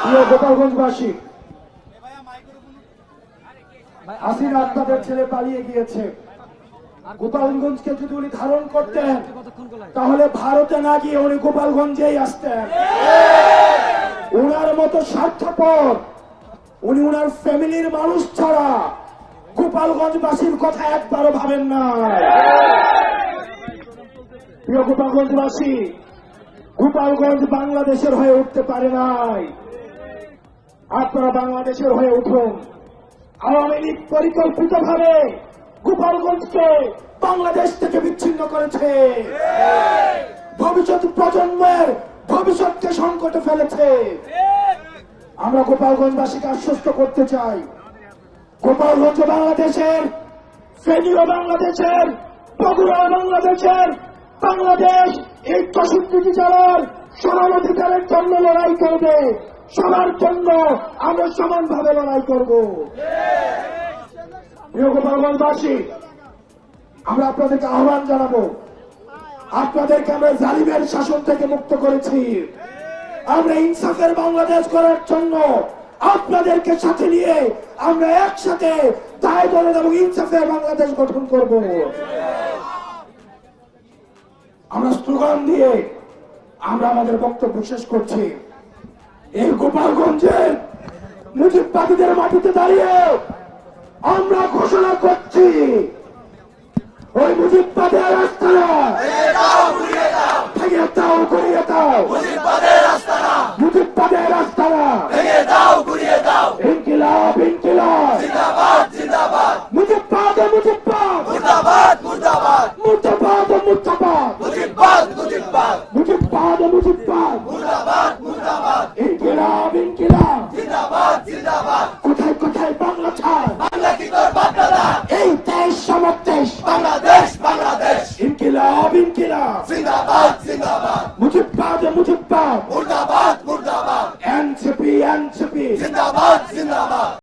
প্রিয় গোপালগঞ্জবাসী, হাসিনা আপনাদের ছেলে পালিয়ে গিয়েছে। গোপালগঞ্জকে যদি উনি ধারণ করতেন তাহলে ভারতে না গিয়ে উনি গোপালগঞ্জেই আসতেন। উনার মতো স্বার্থপর উনি উনার ফ্যামিলির মানুষ ছাড়া গোপালগঞ্জবাসীর কথা একবারও ভাবেন না। প্রিয় গোপালগঞ্জবাসী, গোপালগঞ্জ বাংলাদেশের হয়ে উঠতে পারে নাই। আপনারা বাংলাদেশের হয়ে উঠুন। আওয়ামী লীগ পরিকল্পিতভাবে গোপালগঞ্জকে বাংলাদেশ থেকে বিচ্ছিন্ন করেছে, ভবিষ্যৎ প্রজন্মের ভবিষ্যৎকে সংকটে ফেলেছে। আমরা গোপালগঞ্জবাসীকে আশ্বস্ত করতে চাই, গোপালগঞ্জ বাংলাদেশের, ফেনীও বাংলাদেশের, বগুড়া বাংলাদেশের, বাংলাদেশ এই 64টি জেলার সমান অধিকারের জন্য লড়াই করবে। সবার জন্য আমরা সমানভাবে লড়াই করব। প্রিয় গোপালগঞ্জবাসী, আমরা আপনাদেরকে আহ্বান জানাবো, আপনাদেরকে আমরা জালিমের শাসন থেকে মুক্ত করেছি। আমরা ইনসাফের বাংলাদেশ করার জন্য আপনাদেরকে সাথে নিয়ে আমরা একসাথে দায় দলের এবং ইনসাফের বাংলাদেশ গঠন করব। আমরা স্লোগান দিয়ে আমরা আমাদের বক্তব্য শেষ করছি। এই গোপালগঞ্জের মুজিববাদীদের মাটিতে দাঁড়িয়ে আমরা ঘোষণা করছি, ওই মুজিববাদের আস্তানা ভেঙে দাও, ঘুরিয়ে দাও। মুজিববাদের আস্তানা ভেঙে দাও, ঘুরিয়ে দাও। ইনকিলাব, ইনকিলাব, জিন্দাবাদ, জিন্দাবাদ। মুজিববাদ, মুজিববাদ, মুর্দাবাদ, মুর্দাবাদ। মুর্দাবাদ, মুর্দাবাদ, মুজিববাদ, মুজিববাদ। মুজিববাদ, মুজিববাদ, মুর্দাবাদ, মুর্দাবাদ। ইনকিলাব, ইনকিলাব, জিন্দাবাদ, জিন্দাবাদ। কোথায় কোথায় বাংলা ছাড়, বাংলা কি তোর বাপদাদা? এই দেশ সমাজ দেশ, বাংলাদেশ, বাংলাদেশ। ইনকিলাব, ইনকিলাব, জিন্দাবাদ, জিন্দাবাদ। মুজিববাদ, মুজিববাদ, মুর্দাবাদ, মুর্দাবাদ। এনসিপি, এনসিপি, জিন্দাবাদ, জিন্দাবাদ।